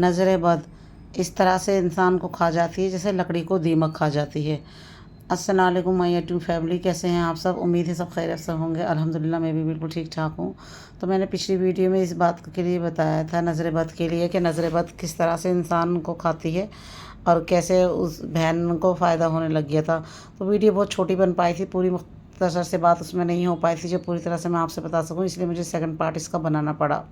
نظر بد اس طرح سے انسان کو کھا جاتی ہے جیسے لکڑی کو دیمک کھا جاتی ہے۔ السلام علیکم مائی یوٹیوب فیملی، کیسے ہیں آپ سب؟ امید ہے سب خیریت سے ہوں گے۔ الحمدللہ میں بھی بالکل ٹھیک ٹھاک ہوں۔ تو میں نے پچھلی ویڈیو میں اس بات کے لیے بتایا تھا نظر بد کے لیے کہ نظر بد کس طرح سے انسان کو کھاتی ہے اور کیسے اس بہن کو فائدہ ہونے لگ گیا تھا۔ تو ویڈیو بہت چھوٹی بن پائی تھی، پوری مختصر سے بات اس میں نہیں ہو پائی تھی جو پوری طرح سے میں آپ سے بتا سکوں، اس لیے مجھے سیکنڈ پارٹ اس کا بنانا پڑا۔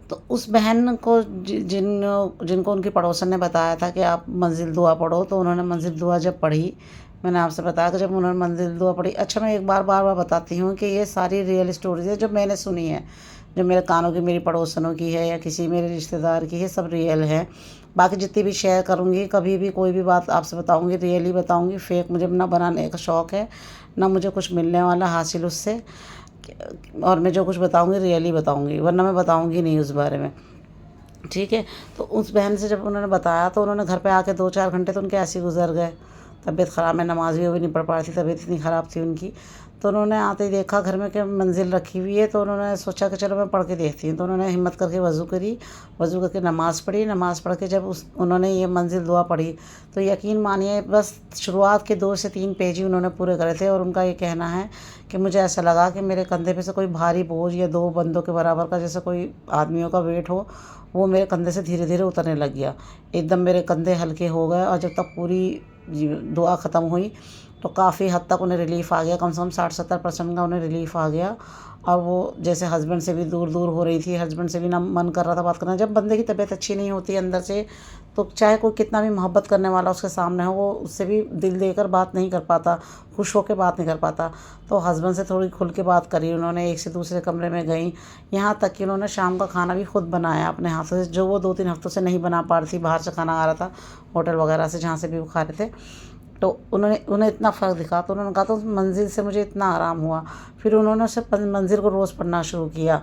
تو اس بہن کو جن کو ان کی پڑوسن نے بتایا تھا کہ آپ منزل دعا پڑھو، تو انہوں نے منزل دعا جب پڑھی، میں نے آپ سے بتایا کہ جب انہوں نے منزل دعا پڑھی، اچھا میں ایک بار بتاتی ہوں کہ یہ ساری ریئل اسٹوریز ہے جو میں نے سنی ہے، جو میرے کانوں کی، میری پڑوسنوں کی ہے یا کسی میرے رشتہ دار کی ہے، سب ریئل ہے۔ باقی جتنی بھی شیئر کروں گی، کبھی بھی کوئی بھی بات آپ سے بتاؤں گی ریئل ہی بتاؤں گی، فیک مجھے نہ بنانے کا شوق ہے، نہ مجھے کچھ ملنے والا حاصل اس سے، اور میں جو کچھ بتاؤں گی ریئل ہی بتاؤں گی، ورنہ میں بتاؤں گی نہیں اس بارے میں، ٹھیک ہے۔ تو اس بہن سے جب انہوں نے بتایا تو انہوں نے گھر پہ آ کے 2-4 گھنٹے تو ان کے ایسے ہی گزر گئے، طبیعت خراب، میں نماز بھی نہیں پڑھ پا رہی تھی، طبیعت اتنی خراب تھی ان کی۔ تو انہوں نے آتے ہی دیکھا گھر میں کہ منزل رکھی ہوئی ہے، تو انہوں نے سوچا کہ چلو میں پڑھ کے دیکھتی ہوں۔ تو انہوں نے ہمت کر کے وضو کری، وضو کر کے نماز پڑھی، نماز پڑھ کے جب انہوں نے یہ منزل دعا پڑھی تو یقین مانیے بس شروعات کے 2 سے 3 پیج ہی انہوں نے پورے کرے تھے، اور ان کا یہ کہنا ہے کہ مجھے ایسا لگا کہ میرے کندھے پہ سے کوئی بھاری بوجھ یا 2 بندوں کے برابر کا جیسے کوئی آدمیوں کا ویٹ ہو، وہ میرے کندھے سے دھیرے دھیرے اترنے لگ گیا، ایک دم میرے کندھے ہلکے ہو گئے، اور جب تک پوری دعا ختم ہوئی تو کافی حد تک انہیں ریلیف آ گیا، کم سے کم 60-70% کا انہیں ریلیف آ گیا، اور وہ جیسے ہسبینڈ سے بھی دور دور ہو رہی تھی، ہسبینڈ سے بھی نہ من کر رہا تھا بات کرنا۔ جب بندے کی طبیعت اچھی نہیں ہوتی اندر سے، تو چاہے کوئی کتنا بھی محبت کرنے والا اس کے سامنے ہو، وہ اس سے بھی دل دے کر بات نہیں کر پاتا، خوش ہو کے بات نہیں کر پاتا۔ تو ہسبینڈ سے تھوڑی کھل کے بات کری انہوں نے، ایک سے دوسرے کمرے میں گئیں، یہاں تک کہ انہوں نے شام کا کھانا بھی خود بنایا اپنے ہاتھوں سے، جو وہ 2-3 ہفتوں سے نہیں بنا پا رہی تھی، باہر سے کھانا آ رہا تھا ہوٹل وغیرہ سے جہاں سے بھی وہ کھا رہے تھے۔ تو انہیں اتنا فرق دکھا، تو انہوں نے کہا تو منزل سے مجھے اتنا آرام ہوا۔ پھر انہوں نے اسے منزل کو روز پڑھنا شروع کیا،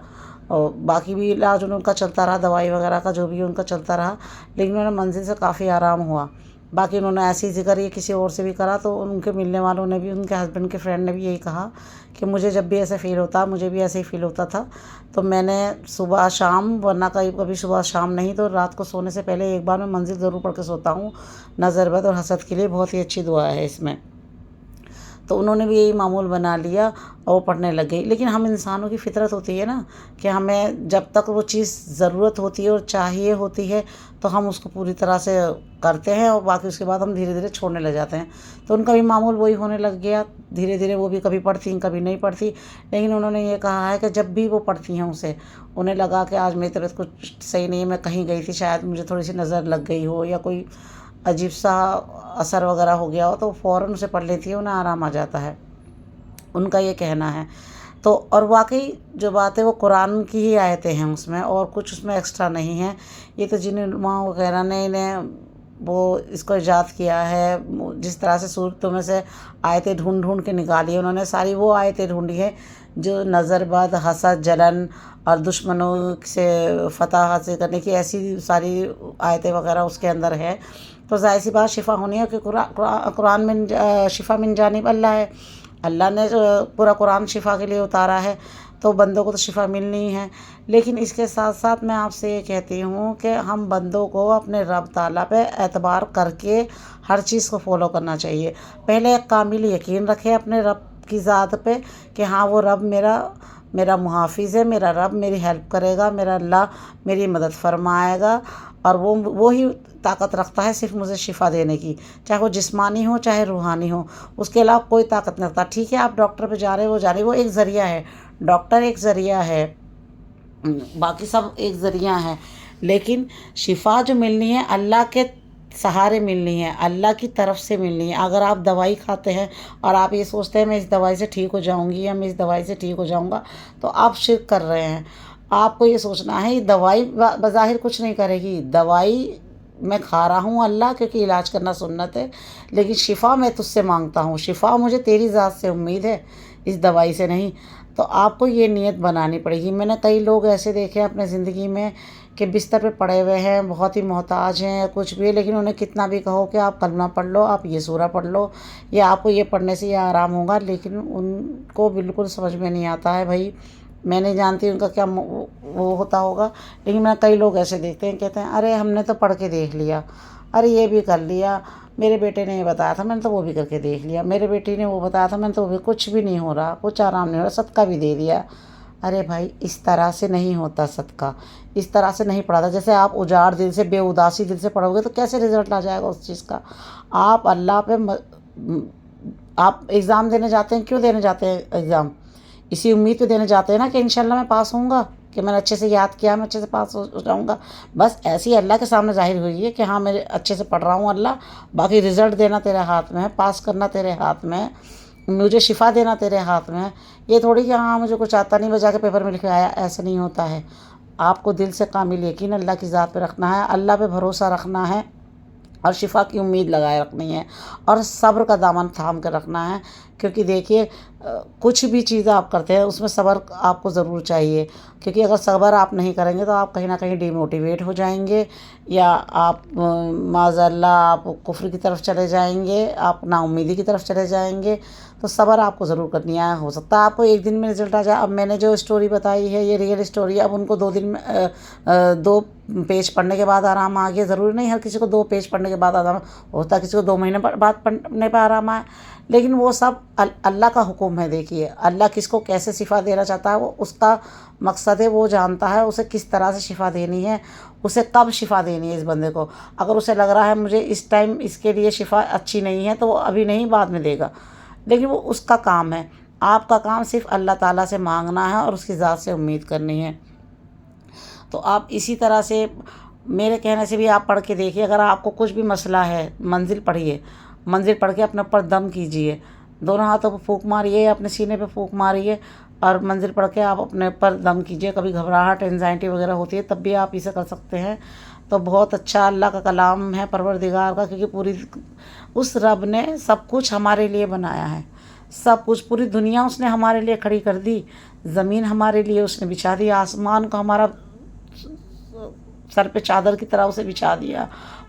اور باقی بھی علاج ان کا چلتا رہا، دوائی وغیرہ کا جو بھی ان کا چلتا رہا، لیکن انہیں منزل سے کافی آرام ہوا۔ باقی انہوں نے ایسے ہی ذکر یہ کسی اور سے بھی کرا، تو ان کے ملنے والوں نے بھی، ان کے ہسبینڈ کے فرینڈ نے بھی یہی کہا کہ مجھے جب بھی ایسے فیل ہوتا، مجھے بھی ایسے ہی فیل ہوتا تھا، تو میں نے صبح شام، ورنہ کبھی صبح شام نہیں تو رات کو سونے سے پہلے ایک بار میں منزل ضرور پڑھ کے سوتا ہوں۔ نظر بد اور حسد کے لیے بہت ہی اچھی دعا ہے اس میں۔ تو انہوں نے بھی یہی معمول بنا لیا اور وہ پڑھنے لگ گئی۔ لیکن ہم انسانوں کی فطرت ہوتی ہے نا کہ ہمیں جب تک وہ چیز ضرورت ہوتی ہے اور چاہیے ہوتی ہے تو ہم اس کو پوری طرح سے کرتے ہیں، اور باقی اس کے بعد ہم دھیرے دھیرے چھوڑنے لگ جاتے ہیں۔ تو ان کا بھی معمول وہی ہونے لگ گیا، دھیرے دھیرے وہ بھی کبھی پڑھتی کبھی نہیں پڑھتی، لیکن انہوں نے یہ کہا ہے کہ جب بھی وہ پڑھتی ہیں اسے، انہیں لگا کہ آج میری طبیعت کچھ صحیح نہیں ہے، میں کہیں گئی تھی، شاید مجھے تھوڑی سی نظر لگ گئی ہو یا کوئی عجیب سا اثر وغیرہ ہو گیا ہو، تو فوراً اسے پڑھ لیتی ہے، انہیں آرام آ جاتا ہے، ان کا یہ کہنا ہے۔ تو اور واقعی جو بات ہے وہ قرآن کی ہی آیتیں ہیں اس میں، اور کچھ اس میں ایکسٹرا نہیں ہے۔ یہ تو جن علماء وغیرہ نے انہیں وہ اس کو ایجاد کیا ہے، جس طرح سے صورتوں میں سے آیتیں ڈھونڈ ڈھونڈ کے نکالی، انہوں نے ساری وہ آیتیں ڈھونڈی ہیں جو نظر بد، حسد، جلن اور دشمنوں سے فتح حاصل کرنے کی ایسی ساری آیتیں وغیرہ اس کے اندر ہے۔ تو ظاہر سی بات شفا ہونی ہے کہ قرآن میں شفا من جانب اللہ ہے، اللہ نے پورا قرآن شفا کے لیے اتارا ہے، تو بندوں کو تو شفا ملنی ہے۔ لیکن اس کے ساتھ ساتھ میں آپ سے یہ کہتی ہوں کہ ہم بندوں کو اپنے رب تعالیٰ پہ اعتبار کر کے ہر چیز کو فالو کرنا چاہیے۔ پہلے ایک کامل یقین رکھے اپنے رب کی ذات پہ کہ ہاں وہ رب میرا محافظ ہے، میرا رب میری ہیلپ کرے گا، میرا اللہ میری مدد فرمائے گا، اور وہی طاقت رکھتا ہے صرف مجھے شفا دینے کی، چاہے وہ جسمانی ہو چاہے روحانی ہو، اس کے علاوہ کوئی طاقت نہیں رکھتا۔ ٹھیک ہے آپ ڈاکٹر پہ جا رہے ہو، وہ ایک ذریعہ ہے، ڈاکٹر ایک ذریعہ ہے، باقی سب ایک ذریعہ ہے، لیکن شفا جو ملنی ہے اللہ کے سہارے ملنی ہے، اللہ کی طرف سے ملنی ہے۔ اگر آپ دوائی کھاتے ہیں اور آپ یہ سوچتے ہیں میں اس دوائی سے ٹھیک ہو جاؤں گی یا میں اس دوائی سے ٹھیک ہو جاؤں گا، تو آپ شرک کر رہے ہیں۔ آپ کو یہ سوچنا ہے یہ دوائی بظاہر کچھ نہیں کرے گی، دوائی میں کھا رہا ہوں اللہ کیونکہ علاج کرنا سنت ہے، لیکن شفا میں تجھ سے مانگتا ہوں، شفا مجھے تیری ذات سے امید ہے، اس دوائی سے نہیں۔ تو آپ کو یہ نیت بنانی پڑے گی۔ میں نے کئی لوگ ایسے دیکھے ہیں اپنے زندگی میں کہ بستر پہ پڑے ہوئے ہیں، بہت ہی محتاج ہیں یا کچھ بھی، لیکن انہیں کتنا بھی کہو کہ آپ کلمہ پڑھ لو، آپ یہ سورہ پڑھ لو، یا آپ کو یہ پڑھنے سے یہ آرام ہوگا، لیکن ان کو بالکل سمجھ میں نہیں آتا ہے بھائی میں نہیں جانتی ان کا کیا وہ ہوتا ہوگا، لیکن میں کئی لوگ ایسے دیکھتے ہیں، کہتے ہیں ارے ہم نے تو پڑھ کے دیکھ لیا، ارے یہ بھی کر لیا، میرے بیٹے نے یہ بتایا تھا میں نے تو وہ بھی کر کے دیکھ لیا، میرے بیٹی نے وہ بتایا تھا میں نے تو وہ بھی، کچھ بھی نہیں ہو رہا، کچھ آرام نہیں ہو رہا، صدقہ بھی دے دیا۔ ارے بھائی اس طرح سے نہیں ہوتا صدقہ، اس طرح سے نہیں پڑھا تھا۔ جیسے آپ اجاڑ دل سے، بے اداسی دل سے پڑھو گے تو کیسے رزلٹ آ جائے گا اس چیز کا؟ آپ اللہ پہ آپ ایگزام دینے جاتے ہیں، کیوں دینے جاتے ہیں ایگزام؟ اسی امید پہ دینے جاتے ہیں نا کہ انشاءاللہ میں پاس ہوں گا، کہ میں نے اچھے سے یاد کیا، میں اچھے سے پاس ہو جاؤں گا۔ بس ایسے ہی اللہ کے سامنے ظاہر ہوئی ہے کہ ہاں میں اچھے سے پڑھ رہا ہوں اللہ، باقی رزلٹ دینا تیرے ہاتھ میں ہے، پاس کرنا تیرے ہاتھ میں ہے، مجھے شفا دینا تیرے ہاتھ میں ہے۔ یہ تھوڑی کہ ہاں مجھے کچھ آتا نہیں، بجا کے پیپر میں لکھ کے آیا، ایسے نہیں ہوتا ہے۔ آپ کو دل سے کامل یقین اللہ کی ذات پہ رکھنا ہے، اللہ پہ بھروسہ رکھنا ہے، اور شفا کی امید لگائے رکھنی ہے، اور صبر کا دامن تھام کر رکھنا ہے۔ کیونکہ دیکھیے کچھ بھی چیز آپ کرتے ہیں اس میں صبر آپ کو ضرور چاہیے، کیونکہ اگر صبر آپ نہیں کریں گے تو آپ کہیں نہ کہیں ڈی موٹیویٹ ہو جائیں گے، یا آپ معاذ اللہ آپ کفر کی طرف چلے جائیں گے، آپ نا امیدی کی طرف چلے جائیں گے۔ تو صبر آپ کو ضرور کرنی ہے۔ ہو سکتا ہے آپ کو ایک دن میں رزلٹ آ جائے۔ اب میں نے جو اسٹوری بتائی ہے یہ ریئل اسٹوری ہے، اب ان کو 2 دن میں 2 پیج پڑھنے کے بعد آرام آ گیا، ضروری نہیں ہر کسی کو 2 پیج پڑھنے کے بعد آرام ہوتا ہے، کسی کو 2 مہینے بعد پڑھنے پہ آرام آئے، لیکن وہ سب اللہ کا حکم ہے۔ دیکھیے اللہ کس کو کیسے شفا دینا چاہتا ہے، وہ اس کا مقصد ہے، وہ جانتا ہے اسے کس طرح سے شفا دینی ہے، اسے کب شفا دینی ہے اس بندے کو۔ اگر اسے لگ رہا ہے مجھے اس ٹائم اس کے لیے شفا اچھی نہیں ہے تو وہ ابھی نہیں بعد میں دے گا، لیکن وہ اس کا کام ہے۔ آپ کا کام صرف اللہ تعالیٰ سے مانگنا ہے اور اس کی ذات سے امید کرنی ہے۔ تو آپ اسی طرح سے میرے کہنے سے بھی آپ پڑھ کے دیکھیے، اگر آپ کو کچھ بھی مسئلہ ہے، منزل پڑھیے، منزل پڑھ کے اپنے اوپر دم کیجئے، دونوں ہاتھوں پہ پھونک ماریے، اپنے سینے پہ پھونک ماریے، اور منزل پڑھ کے آپ اپنے اوپر دم کیجئے۔ کبھی گھبراہٹ، انزائٹی وغیرہ ہوتی ہے تب بھی آپ اسے کر سکتے ہیں۔ تو بہت اچھا اللہ کا کلام ہے پروردگار کا، کیونکہ پوری اس رب نے سب کچھ ہمارے لیے بنایا ہے، سب کچھ، پوری دنیا اس نے ہمارے لیے کھڑی کر دی، زمین ہمارے لیے اس نے بچھا دی، آسمان کو ہمارا سر پہ چادر کی طرح اسے بچھا دیا،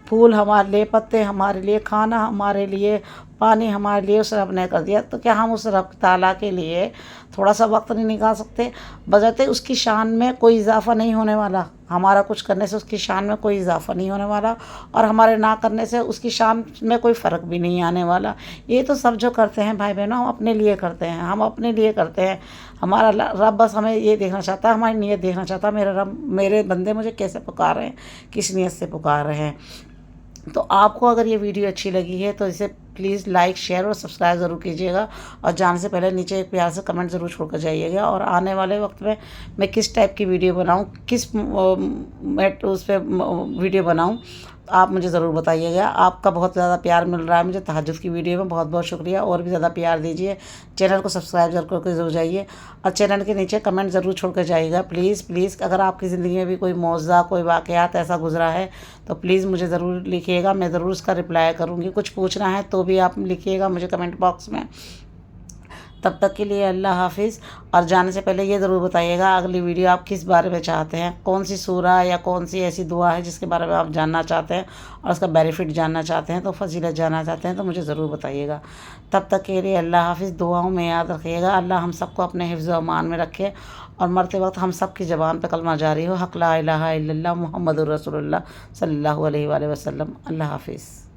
پھول ہمارے لیے، پتے ہمارے لیے، کھانا ہمارے لیے، پانی ہمارے لیے اس رب نے کر دیا۔ تو کیا ہم اس رب تعالیٰ کے لیے تھوڑا سا وقت نہیں نکال سکتے؟ بجاتے اس کی شان میں کوئی اضافہ نہیں ہونے والا، ہمارا کچھ کرنے سے اس کی شان میں کوئی اضافہ نہیں ہونے والا، اور ہمارے نہ کرنے سے اس کی شان میں کوئی فرق بھی نہیں آنے والا۔ یہ تو سب جو کرتے ہیں بھائی بہنوں، ہم اپنے لیے کرتے ہیں، ہم اپنے لیے کرتے ہیں۔ ہمارا رب بس ہمیں یہ دیکھنا چاہتا ہے، ہماری نیت دیکھنا چاہتا ہے، میرا رب میرے بندے مجھے کیسے پکار رہے ہیں، کس نیت سے پکار رہے ہیں۔ تو آپ کو اگر یہ ویڈیو اچھی لگی ہے تو اسے پلیز لائک، شیئر اور سبسکرائب ضرور کیجیے گا، اور جانے سے پہلے نیچے ایک پیار سے کمنٹ ضرور چھوڑ کر جائیے گا، اور آنے والے وقت میں کس ٹائپ کی ویڈیو بناؤں، کس اس پہ ویڈیو بناؤں، آپ مجھے ضرور بتائیے گا۔ آپ کا بہت زیادہ پیار مل رہا ہے مجھے تہجد کی ویڈیو میں، بہت بہت شکریہ، اور بھی زیادہ پیار دیجیے۔ چینل کو سبسکرائب ضرور کر کے ضرور جائیے، اور چینل کے نیچے کمنٹ ضرور چھوڑ کے جائیے گا پلیز پلیز۔ اگر آپ کی زندگی میں بھی کوئی معجزہ، کوئی واقعات ایسا گزرا ہے تو پلیز مجھے ضرور لکھیے گا، میں ضرور اس کا رپلائی کروں گی۔ کچھ پوچھنا ہے تو بھی آپ لکھیے گا مجھے کمنٹ باکس میں۔ تب تک کے لیے اللہ حافظ، اور جانے سے پہلے یہ ضرور بتائیے گا اگلی ویڈیو آپ کس بارے میں چاہتے ہیں، کون سی سورہ یا کون سی ایسی دعا ہے جس کے بارے میں آپ جاننا چاہتے ہیں اور اس کا بینیفٹ جاننا چاہتے ہیں، تو فضیلت جاننا چاہتے ہیں، تو مجھے ضرور بتائیے گا۔ تب تک کے لیے اللہ حافظ، دعاؤں میں یاد رکھیے گا۔ اللہ ہم سب کو اپنے حفظ و امان میں رکھے، اور مرتے وقت ہم سب کی زبان پہ کلمہ جاری ہو، حق لا الہ الا اللہ محمد الرسول اللہ صلی اللہ علیہ وآلہ وسلم۔ اللہ حافظ۔